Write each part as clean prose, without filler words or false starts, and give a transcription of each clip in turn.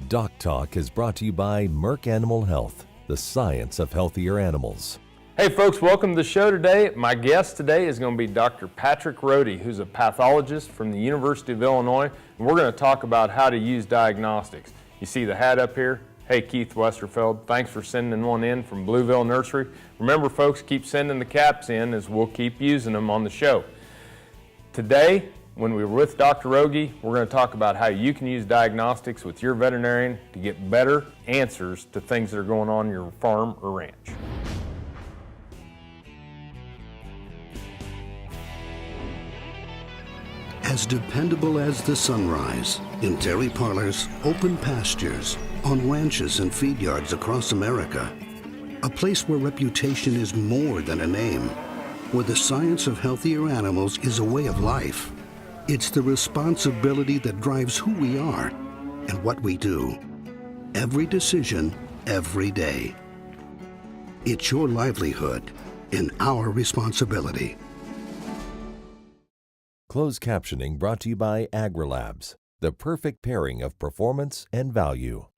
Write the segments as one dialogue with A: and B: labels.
A: DocTalk is brought to you by Merck Animal Health, the science of healthier animals.
B: Hey folks, welcome to the show today. My guest today is going to be Dr. Patrick Roady, who's a pathologist from the University of Illinois, and we're going to talk about how to use diagnostics. You see the hat up here? Hey, Keith Westerfield, thanks for sending one in from Blueville Nursery. Remember folks, keep sending the caps in as we'll keep using them on the show. Today, when we were with Dr. Roady, we're going to talk about how you can use diagnostics with your veterinarian to get better answers to things that are going on in your farm or ranch.
C: As dependable as the sunrise, in dairy parlors, open pastures, on ranches and feed yards across America, a place where reputation is more than a name, where the science of healthier animals is a way of life. It's the responsibility that drives who we are and what we do. Every decision, every day. It's your livelihood and our responsibility.
A: Closed captioning brought to you by AgriLabs, the perfect pairing of performance and value.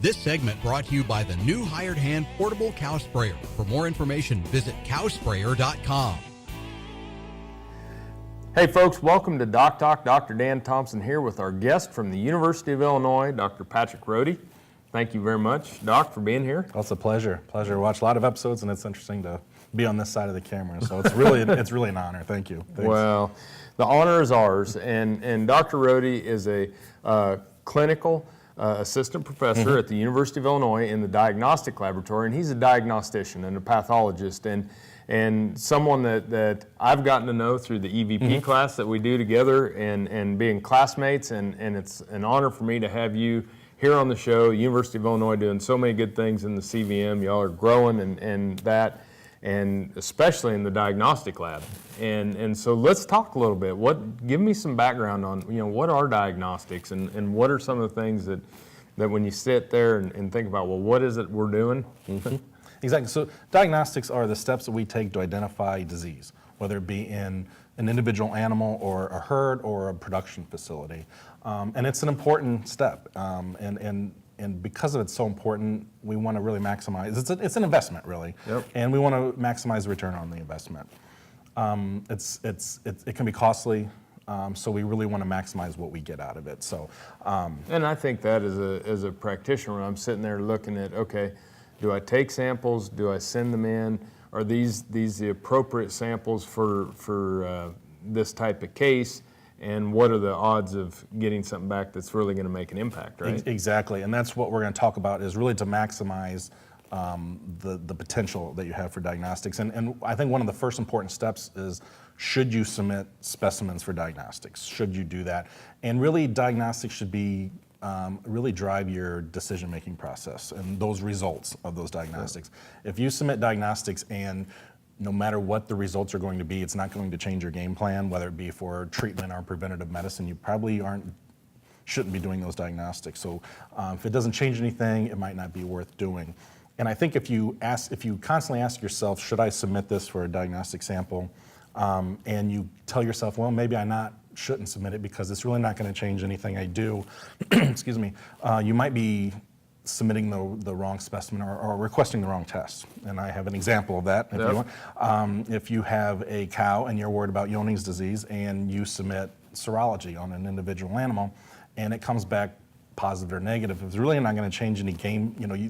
D: This segment brought to you by the new Hired Hand Portable Cow Sprayer. For more information, visit cowsprayer.com.
B: Hey folks, welcome to DocTalk. Dr. Dan Thompson here with our guest from the University of Illinois, Dr. Patrick Roady. Thank you very much, Doc, for being here.
E: Well, it's a pleasure. Pleasure to watch a lot of episodes, and it's interesting to be on this side of the camera. So it's really an honor. Thank you. Thanks.
B: Well, the honor is ours, and Dr. Roady is a clinical assistant professor at the University of Illinois in the diagnostic laboratory, and he's a diagnostician and a pathologist, and someone that I've gotten to know through the EVP class that we do together and being classmates, and it's an honor for me to have you here on the show. University of Illinois doing so many good things in the CVM. Y'all are growing and especially in the diagnostic lab. And so let's talk a little bit. Give me some background on, what are diagnostics and what are some of the things that when you sit there and think about, well, what is it we're doing?
E: Exactly. So diagnostics are the steps that we take to identify disease, whether it be in an individual animal or a herd or a production facility. And it's an important step. And because of it's so important, we want to really maximize. It's an investment, really, and we want to maximize the return on the investment. It can be costly, so we really want to maximize what we get out of it. So,
B: and I think that as a practitioner, when I'm sitting there looking at, okay, do I take samples? Do I send them in? Are these the appropriate samples for this type of case? And what are the odds of getting something back that's really going to make an impact, right?
E: Exactly, and that's what we're going to talk about, is really to maximize the potential that you have for diagnostics. And I think one of the first important steps is, should you submit specimens for diagnostics? Should you do that? And really, diagnostics should be really drive your decision-making process and those results of those diagnostics. If you submit diagnostics and no matter what the results are going to be, it's not going to change your game plan, whether it be for treatment or preventative medicine. You probably shouldn't be doing those diagnostics. So if it doesn't change anything, it might not be worth doing. And I think if you constantly ask yourself, should I submit this for a diagnostic sample? And you tell yourself, well, maybe I shouldn't submit it because it's really not going to change anything I do. Excuse me. You might be submitting the wrong specimen or requesting the wrong test. And I have an example of that if you want. If you have a cow and you're worried about Johne's disease and you submit serology on an individual animal and it comes back positive or negative, if it's really not going to change any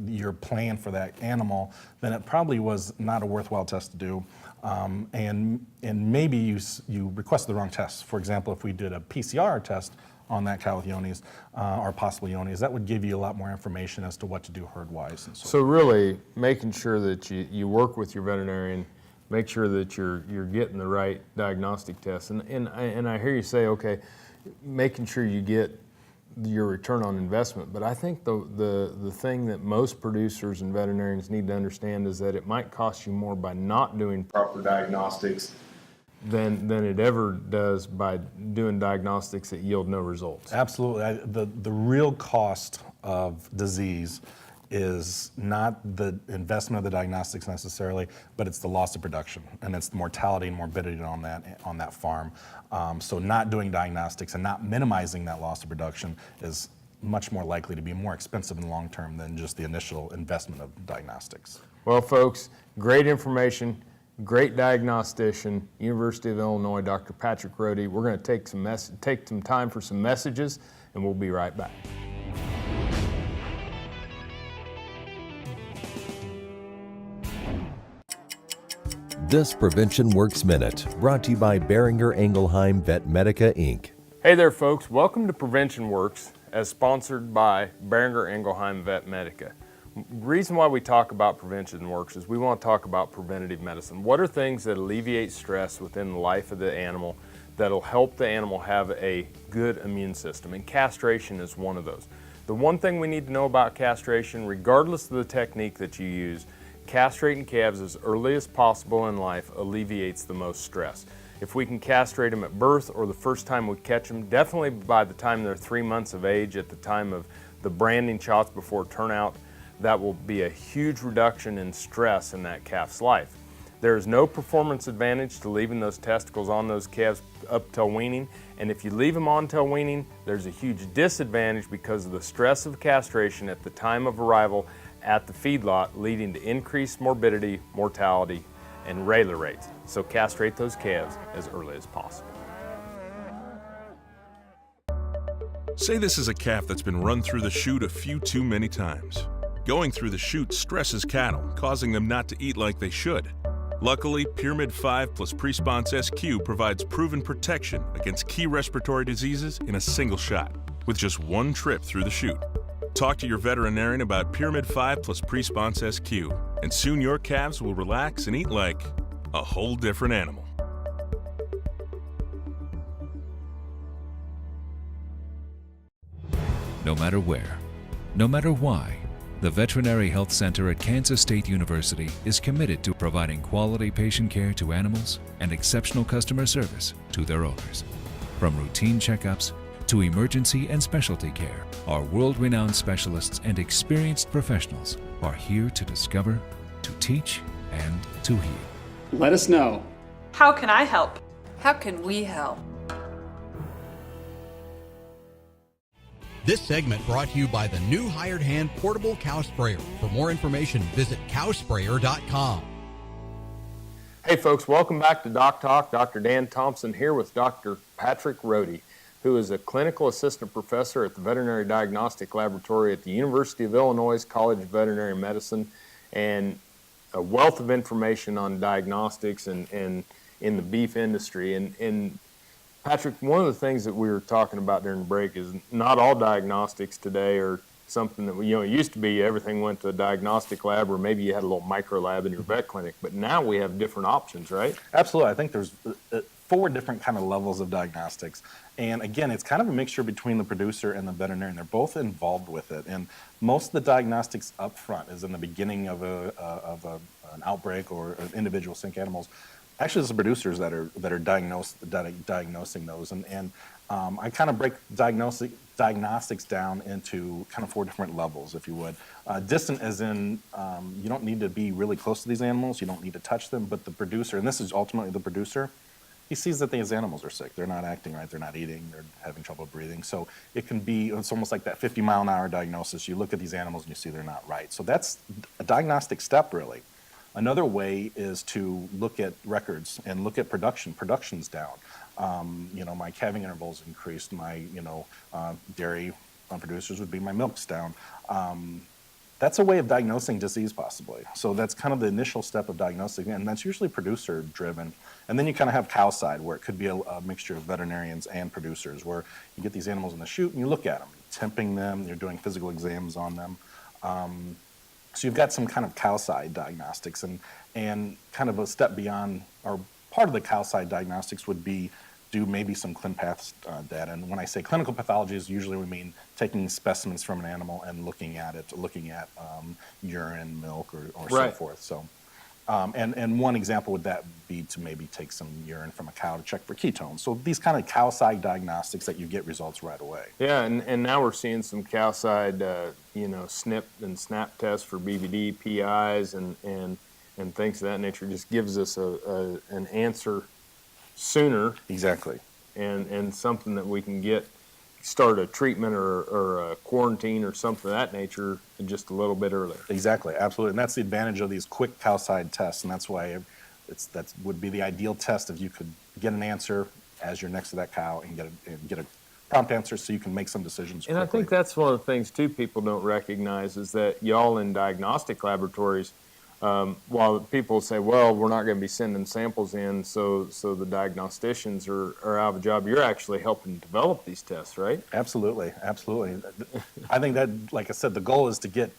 E: your plan for that animal, then it probably was not a worthwhile test to do. and maybe you requested the wrong test. For example, if we did a PCR test on that cow with Johne's or possible Johne's, that would give you a lot more information as to what to do herd-wise and so
B: So really, making sure that you work with your veterinarian, make sure that you're getting the right diagnostic tests. And I hear you say, okay, making sure you get your return on investment. But I think the thing that most producers and veterinarians need to understand is that it might cost you more by not doing proper diagnostics than it ever does by doing diagnostics that yield no results.
E: Absolutely. The real cost of disease is not the investment of the diagnostics necessarily, but it's the loss of production, and it's the mortality and morbidity on that farm. So not doing diagnostics and not minimizing that loss of production is much more likely to be more expensive in the long term than just the initial investment of diagnostics.
B: Well, folks, great information. Great diagnostician, University of Illinois, Dr. Patrick Roady. We're going to take some time for some messages, and we'll be right back.
A: This Prevention Works Minute, brought to you by Boehringer Ingelheim Vetmedica, Inc.
B: Hey there, folks. Welcome to Prevention Works, as sponsored by Boehringer Ingelheim Vetmedica. The reason why we talk about Prevention Works is we want to talk about preventative medicine. What are things that alleviate stress within the life of the animal that'll help the animal have a good immune system? And castration is one of those. The one thing we need to know about castration, regardless of the technique that you use, castrating calves as early as possible in life alleviates the most stress. If we can castrate them at birth or the first time we catch them, definitely by the time they're 3 months of age, at the time of the branding shots before turnout, that will be a huge reduction in stress in that calf's life. There is no performance advantage to leaving those testicles on those calves up till weaning, and if you leave them on till weaning, there's a huge disadvantage because of the stress of castration at the time of arrival at the feedlot, leading to increased morbidity, mortality, and railer rates. So castrate those calves as early as possible.
F: Say this is a calf that's been run through the chute a few too many times. Going through the chute stresses cattle, causing them not to eat like they should. Luckily, Pyramid 5 plus Presponse SQ provides proven protection against key respiratory diseases in a single shot, with just one trip through the chute. Talk to your veterinarian about Pyramid 5 plus Presponse SQ, and soon your calves will relax and eat like a whole different animal.
G: No matter where, no matter why, the Veterinary Health Center at Kansas State University is committed to providing quality patient care to animals and exceptional customer service to their owners. From routine checkups to emergency and specialty care, our world-renowned specialists and experienced professionals are here to discover, to teach, and to heal.
H: Let us know.
I: How can I help?
J: How can we help?
D: This segment brought to you by the new Hired Hand Portable Cow Sprayer. For more information, visit cowsprayer.com.
B: Hey folks, welcome back to DocTalk. Dr. Dan Thompson here with Dr. Patrick Roady, who is a clinical assistant professor at the Veterinary Diagnostic Laboratory at the University of Illinois College of Veterinary Medicine, and a wealth of information on diagnostics and in the beef industry. And Patrick, one of the things that we were talking about during the break is not all diagnostics today are something that, it used to be everything went to a diagnostic lab, or maybe you had a little micro lab in your vet clinic, but now we have different options, right?
E: Absolutely. I think there's 4 different kind of levels of diagnostics. And again, it's kind of a mixture between the producer and the veterinarian. They're both involved with it. And most of the diagnostics up front is in the beginning of an outbreak or an individual sick animals. Actually, it's the producers that are diagnosing those. And I kind of break diagnostics down into kind of 4 different levels, if you would. Distant as in you don't need to be really close to these animals. You don't need to touch them. But the producer, and this is ultimately the producer, he sees that these animals are sick. They're not acting right. They're not eating. They're having trouble breathing. So it's almost like that 50-mile-an-hour diagnosis. You look at these animals and you see they're not right. So that's a diagnostic step, really. Another way is to look at records and look at production. Production's down. My calving intervals increased. My, dairy producers would be my milk's down. That's a way of diagnosing disease possibly. So that's kind of the initial step of diagnosing, and that's usually producer driven. And then you kind of have cow side, where it could be a mixture of veterinarians and producers, where you get these animals in the chute and you look at them, temping them, you're doing physical exams on them. So you've got some kind of cow side diagnostics, and kind of a step beyond, or part of the cow side diagnostics would be do maybe some ClinPath data. And when I say clinical pathology, is usually we mean taking specimens from an animal and looking at it, looking at urine, milk, or so forth. So, and one example would that be to maybe take some urine from a cow to check for ketones. So these kind of cow side diagnostics that you get results right away.
B: Yeah, and now we're seeing some cow side, SNP and SNAP tests for BVD, PIs, and things of that nature. Just gives us an answer sooner.
E: Exactly.
B: And something that we can start a treatment or a quarantine or something of that nature just a little bit earlier.
E: Exactly, absolutely. And that's the advantage of these quick cow side tests, and that's why that would be the ideal test if you could get an answer as you're next to that cow and get a prompt answer so you can make some decisions quickly.
B: And I think that's one of the things too people don't recognize is that y'all in diagnostic laboratories, while people say, well, we're not going to be sending samples in, so the diagnosticians are out of a job, you're actually helping develop these tests, right?
E: Absolutely, absolutely. I think that, like I said, the goal is to get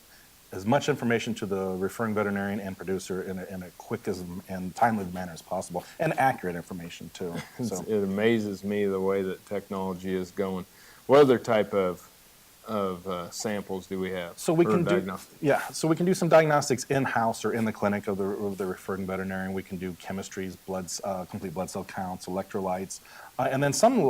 E: as much information to the referring veterinarian and producer in a quick and timely manner as possible, and accurate information too. So.
B: It amazes me the way that technology is going. What other type of samples do we have?
E: So we can so we can do some diagnostics in-house or in the clinic of the referring veterinarian. We can do chemistries, complete blood cell counts, electrolytes, and then some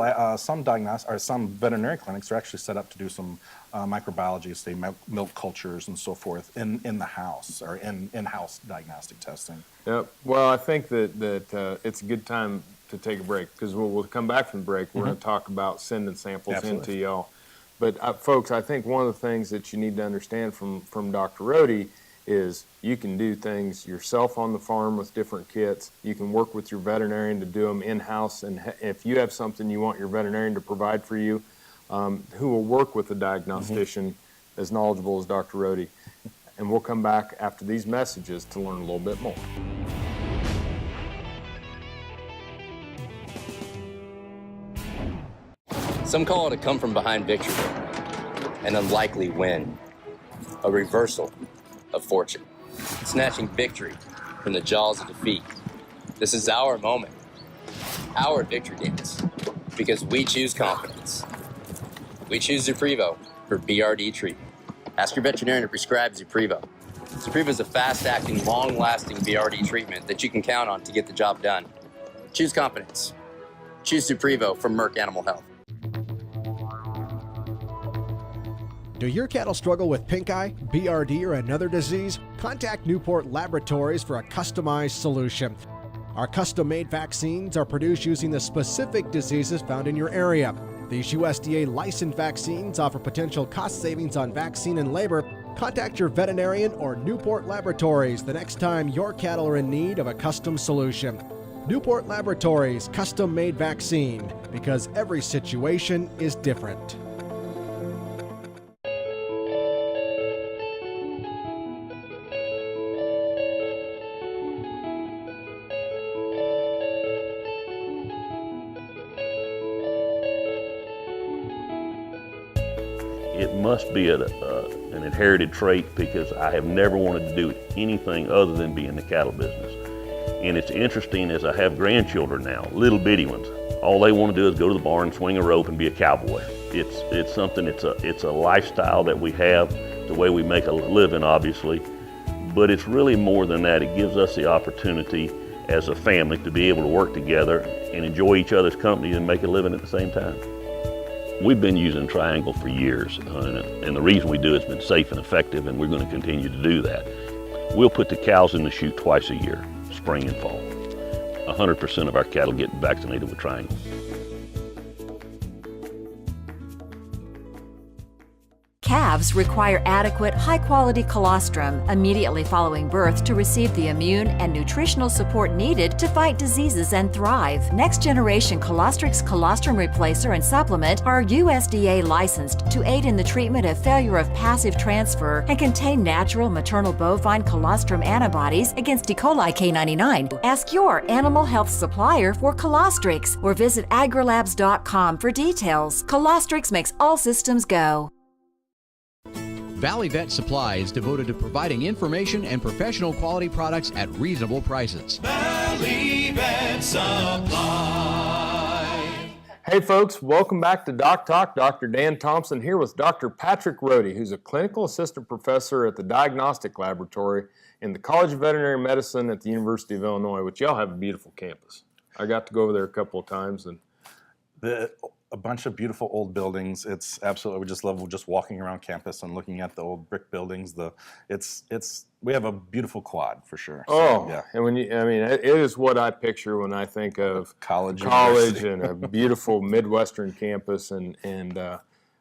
E: veterinary clinics are actually set up to do some microbiology, say milk cultures and so forth in the house or in-house diagnostic testing.
B: Yep. Well, I think that it's a good time to take a break, because we'll come back from the break. We're going to talk about sending samples into y'all. But folks, I think one of the things that you need to understand from Dr. Roady is you can do things yourself on the farm with different kits. You can work with your veterinarian to do them in-house, and if you have something you want your veterinarian to provide for you, who will work with a diagnostician as knowledgeable as Dr. Roady. And we'll come back after these messages to learn a little bit more.
H: Some call it a come-from-behind victory, an unlikely win, a reversal of fortune, snatching victory from the jaws of defeat. This is our moment, our victory dance, because we choose confidence. We choose Zuprevo for BRD treatment. Ask your veterinarian to prescribe Zuprevo. Zuprevo is a fast-acting, long-lasting BRD treatment that you can count on to get the job done. Choose confidence. Choose Zuprevo from Merck Animal Health.
I: Do your cattle struggle with pink eye, BRD, or another disease? Contact Newport Laboratories for a customized solution. Our custom-made vaccines are produced using the specific diseases found in your area. These USDA licensed vaccines offer potential cost savings on vaccine and labor. Contact your veterinarian or Newport Laboratories the next time your cattle are in need of a custom solution. Newport Laboratories custom-made vaccine, because every situation is different.
J: It must be an inherited trait, because I have never wanted to do anything other than be in the cattle business. And it's interesting, as I have grandchildren now, little bitty ones, all they want to do is go to the barn, swing a rope, and be a cowboy. It's something, it's a lifestyle that we have, the way we make a living, obviously, but it's really more than that. It gives us the opportunity as a family to be able to work together and enjoy each other's company and make a living at the same time. We've been using Triangle for years, and the reason we do it's been safe and effective, and we're going to continue to do that. We'll put the cows in the chute twice a year, spring and fall. 100% of our cattle get vaccinated with Triangle.
K: Calves require adequate, high-quality colostrum immediately following birth to receive the immune and nutritional support needed to fight diseases and thrive. Next-generation Colostrix colostrum replacer and supplement are USDA licensed to aid in the treatment of failure of passive transfer and contain natural maternal bovine colostrum antibodies against E. coli K99. Ask your animal health supplier for Colostrix or visit agrilabs.com for details. Colostrix makes all systems go.
D: Valley Vet Supply is devoted to providing information and professional quality products at reasonable prices.
L: Valley Vet Supply.
B: Hey folks, welcome back to DocTalk. Dr. Dan Thompson here with Dr. Patrick Roady, who's a clinical assistant professor at the Diagnostic Laboratory in the College of Veterinary Medicine at the University of Illinois, which y'all have a beautiful campus. I got to go over there a couple of times. And
E: A bunch of beautiful old buildings. It's absolutely, we just love just walking around campus and looking at the old brick buildings. We have a beautiful quad for sure.
B: Oh,
E: yeah.
B: And it is what I picture when I think of
E: college
B: and a beautiful Midwestern campus and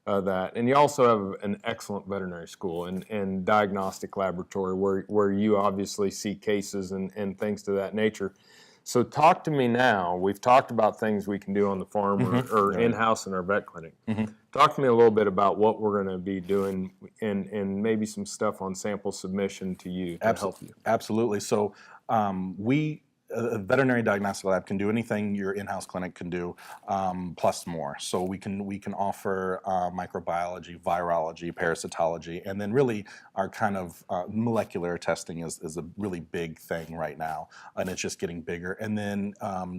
B: that. And you also have an excellent veterinary school and diagnostic laboratory where you obviously see cases and things to that nature. So talk to me now. We've talked about things we can do on the farm or in-house in our vet clinic. Talk to me a little bit about what we're going to be doing and maybe some stuff on sample submission to you to help you.
E: Absolutely. So a veterinary diagnostic lab can do anything your in-house clinic can do, plus more. So we can offer microbiology, virology, parasitology, and then really our kind of molecular testing is a really big thing right now, and it's just getting bigger. And then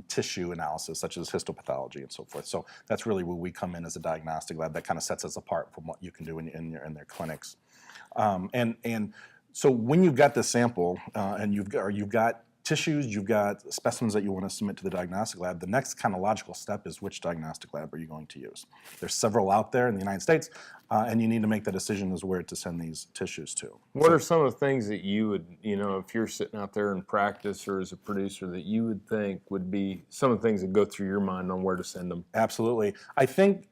E: tissue analysis, such as histopathology and so forth. So that's really where we come in as a diagnostic lab. That kind of sets us apart from what you can do in their clinics. And so when you've got the sample and you've got tissues, you've got specimens that you want to submit to the diagnostic lab, the next kind of logical step is which diagnostic lab are you going to use? There's several out there in the United States, and you need to make the decision as where to send these tissues to.
B: What are some of the things that you would, if you're sitting out there in practice or as a producer, that you would think would be some of the things that go through your mind on where to send them? Absolutely.
E: I think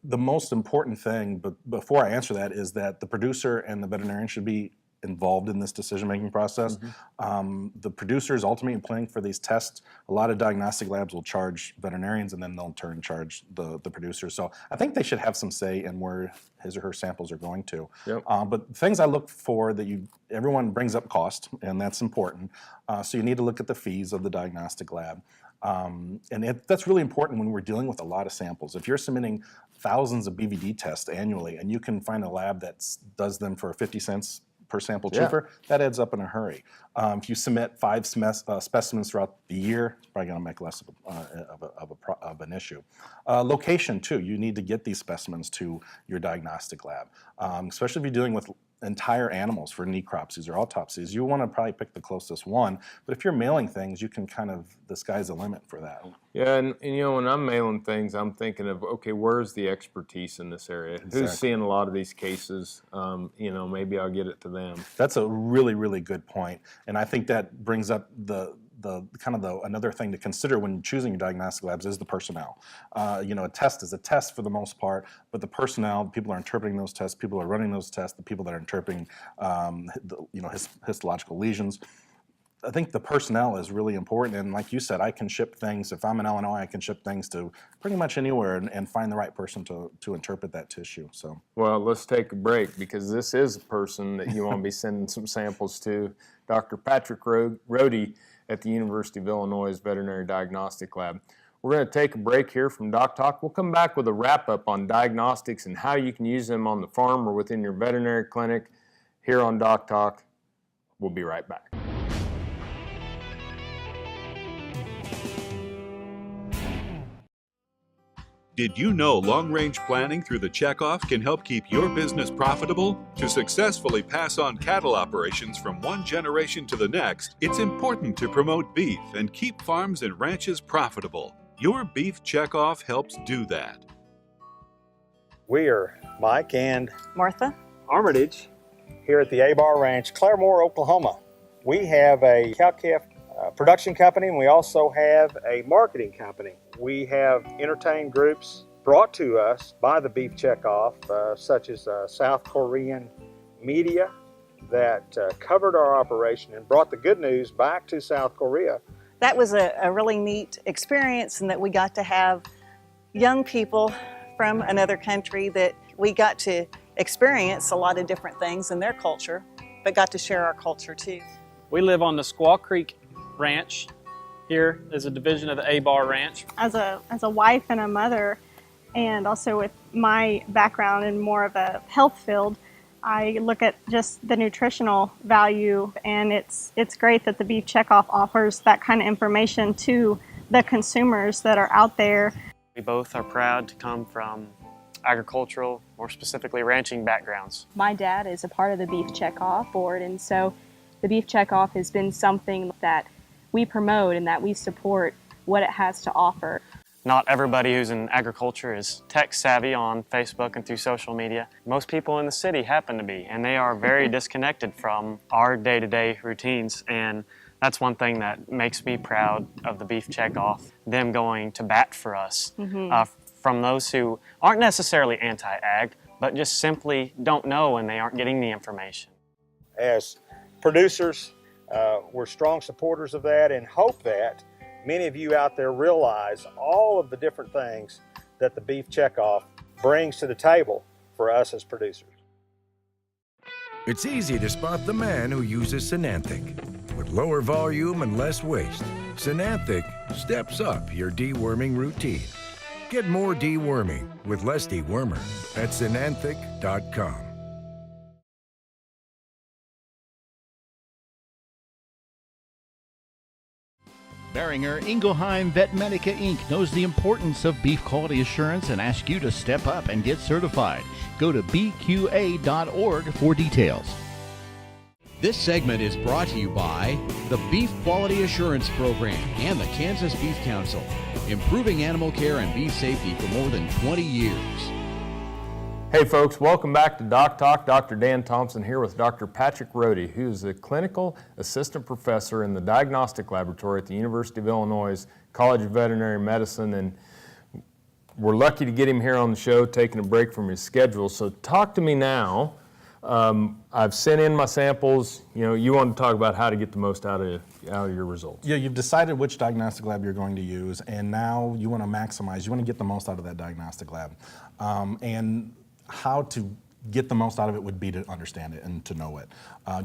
E: the most important thing, but before I answer that, is that the producer and the veterinarian should be involved in this decision-making process. The producer is ultimately paying for these tests. A lot of diagnostic labs will charge veterinarians, and then they'll in turn charge the producer. So I think they should have some say in where his or her samples are going to.
B: Yep.
E: But things I look for everyone brings up cost, and that's important. So you need to look at the fees of the diagnostic lab. That's really important when we're dealing with a lot of samples. If you're submitting thousands of BVD tests annually, and you can find a lab that does them for 50 cents per sample cheaper, that adds up in a hurry. If you submit 5 specimens throughout the year, it's probably going to make less of an issue. Location too, you need to get these specimens to your diagnostic lab, especially if you're dealing with entire animals for necropsies or autopsies. You want to probably pick the closest one, but if you're mailing things, you can the sky's the limit for that.
B: Yeah, and when I'm mailing things, I'm thinking of, okay, where's the expertise in this area?
E: Exactly.
B: Who's seeing a lot of these cases? Maybe I'll get it to them.
E: That's a really, really good point, and I think that brings up another thing to consider when choosing your diagnostic labs is the personnel. A test is a test for the most part, but the personnel, the people are interpreting those tests, people are running those tests, the people that are interpreting, histological lesions. I think the personnel is really important, and like you said, I can ship things. If I'm in Illinois, I can ship things to pretty much anywhere and find the right person to interpret that tissue. So,
B: well, let's take a break because this is a person that you want to be sending some samples to, Dr. Patrick Roady at the University of Illinois Veterinary Diagnostic Lab. We're going to take a break here from DocTalk. We'll come back with a wrap-up on diagnostics and how you can use them on the farm or within your veterinary clinic here on DocTalk. We'll be right back.
F: Did you know long-range planning through the checkoff can help keep your business profitable? To successfully pass on cattle operations from one generation to the next, it's important to promote beef and keep farms and ranches profitable. Your beef checkoff helps do that.
M: We are Mike and
N: Martha
M: Armitage here at the A-Bar Ranch, Claremore, Oklahoma. We have a cow-calf production company, and we also have a marketing company. We have entertained groups brought to us by the beef checkoff, such as South Korean media that covered our operation and brought the good news back to South Korea.
N: That was a really neat experience, and that we got to have young people from another country that we got to experience a lot of different things in their culture, but got to share our culture too.
O: We live on the Squaw Creek Ranch. Here is a division of the A-Bar Ranch.
P: As a wife and a mother, and also with my background in more of a health field, I look at just the nutritional value, and it's great that the Beef Checkoff offers that kind of information to the consumers that are out there.
O: We both are proud to come from agricultural, more specifically ranching backgrounds.
Q: My dad is a part of the Beef Checkoff board, and so the Beef Checkoff has been something that we promote and that we support what it has to offer.
O: Not everybody who's in agriculture is tech savvy on Facebook and through social media. Most people in the city happen to be, and they are very disconnected from our day-to-day routines, and that's one thing that makes me proud of the Beef Checkoff, them going to bat for us, from those who aren't necessarily anti-ag, but just simply don't know and they aren't getting the information.
M: As producers, we're strong supporters of that and hope that many of you out there realize all of the different things that the Beef Checkoff brings to the table for us as producers.
R: It's easy to spot the man who uses Synanthic. With lower volume and less waste, Synanthic steps up your deworming routine. Get more deworming with less dewormer at Synanthic.com.
S: Beringer Ingelheim Vetmedica Inc. knows the importance of beef quality assurance and asks you to step up and get certified. Go to bqa.org for details.
D: This segment is brought to you by the Beef Quality Assurance Program and the Kansas Beef Council, improving animal care and beef safety for more than 20 years.
B: Hey folks, welcome back to DocTalk. Dr. Dan Thompson here with Dr. Patrick Roady, who is a clinical assistant professor in the Diagnostic Laboratory at the University of Illinois College of Veterinary Medicine, and we're lucky to get him here on the show, taking a break from his schedule. So talk to me now. I've sent in my samples. You want to talk about how to get the most out of your results.
E: Yeah, you've decided which diagnostic lab you're going to use, and now you want to maximize. You want to get the most out of that diagnostic lab, and how to get the most out of it would be to understand it and to know it.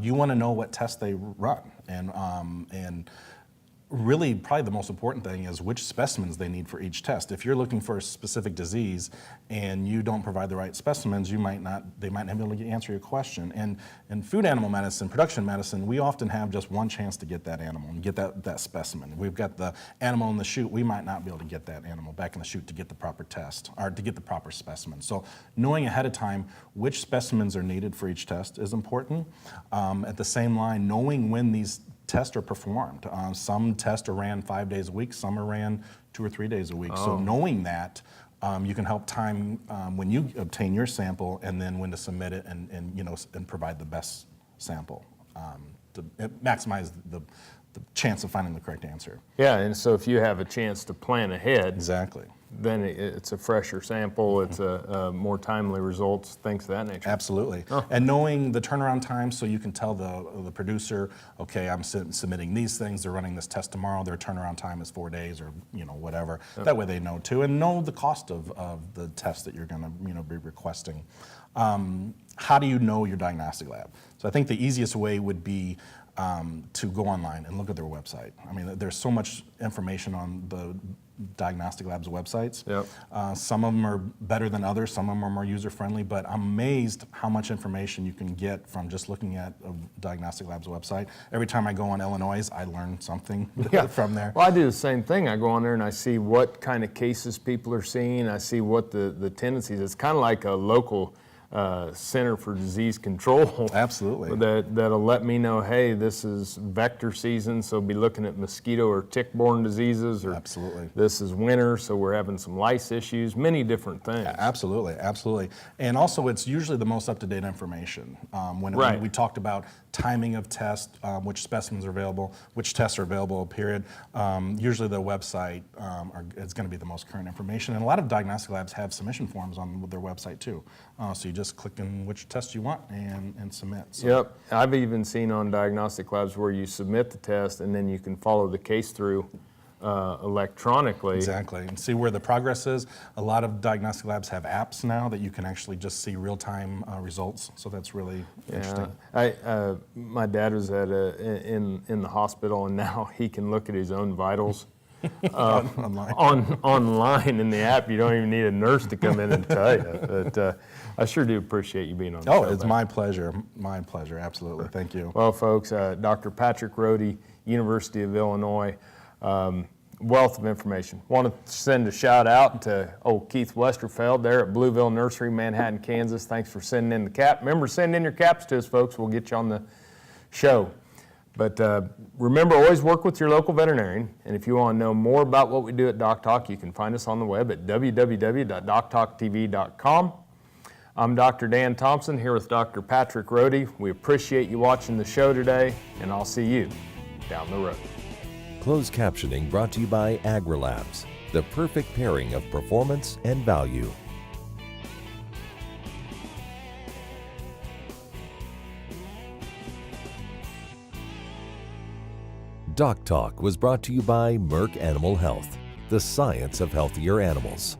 E: You want to know what tests they run, and really probably the most important thing is which specimens they need for each test. If you're looking for a specific disease and you don't provide the right specimens, they might not be able to answer your question. And in food animal medicine, production medicine, we often have just one chance to get that animal and get that specimen. We've got the animal in the chute, we might not be able to get that animal back in the chute to get the proper test or to get the proper specimen. So knowing ahead of time which specimens are needed for each test is important. At the same line, knowing when these tests are performed. Some tests are ran 5 days a week, some are ran 2 or 3 days a week. So knowing that, you can help time when you obtain your sample and then when to submit it and provide the best sample to maximize the chance of finding the correct answer.
B: Yeah, and so if you have a chance to plan ahead,
E: exactly,
B: then it's a fresher sample, it's a more timely results, things of that nature.
E: Absolutely. And knowing the turnaround time, so you can tell the producer, okay, I'm submitting these things, they're running this test tomorrow, their turnaround time is 4 days or whatever. That way they know too, and know the cost of the test that you're going to be requesting. How do you know your diagnostic lab? So I think the easiest way would be to go online and look at their website. I mean, there's so much information on the diagnostic labs websites.
B: Yep.
E: Some of them are better than others, some of them are more user-friendly, but I'm amazed how much information you can get from just looking at a diagnostic labs website. Every time I go on Illinois, I learn something from there.
B: Well, I do the same thing. I go on there and I see what kind of cases people are seeing, I see what the tendencies. It's kind of like a local Center for Disease Control.
E: Absolutely.
B: That'll let me know, hey, this is vector season, so be looking at mosquito or tick-borne diseases. Or
E: absolutely.
B: This is winter, so we're having some lice issues, many different things.
E: Absolutely, absolutely. And also, it's usually the most up-to-date information. When we talked about timing of tests, which specimens are available, which tests are available, period, usually the website is going to be the most current information. And a lot of diagnostic labs have submission forms on their website too. So you just click in which test you want and submit. So.
B: Yep, I've even seen on diagnostic labs where you submit the test and then you can follow the case through electronically.
E: Exactly, and see where the progress is. A lot of diagnostic labs have apps now that you can actually just see real-time results, so that's really interesting.
B: My dad was in the hospital, and now he can look at his own vitals online in the app. You don't even need a nurse to come in and tell you. But I sure do appreciate you being on the show.
E: It's my pleasure. My pleasure, absolutely. Thank you.
B: Well, folks, Dr. Patrick Roady, University of Illinois, wealth of information. Want to send a shout out to old Keith Westerfield there at Blueville Nursery, Manhattan, Kansas. Thanks for sending in the cap. Remember, send in your caps to us, folks. We'll get you on the show. But remember, always work with your local veterinarian. And if you want to know more about what we do at DocTalk, you can find us on the web at www.doctalktv.com. I'm Dr. Dan Thompson here with Dr. Patrick Roady. We appreciate you watching the show today, and I'll see you down the road.
A: Closed captioning brought to you by AgriLabs, the perfect pairing of performance and value. DocTalk was brought to you by Merck Animal Health, the science of healthier animals.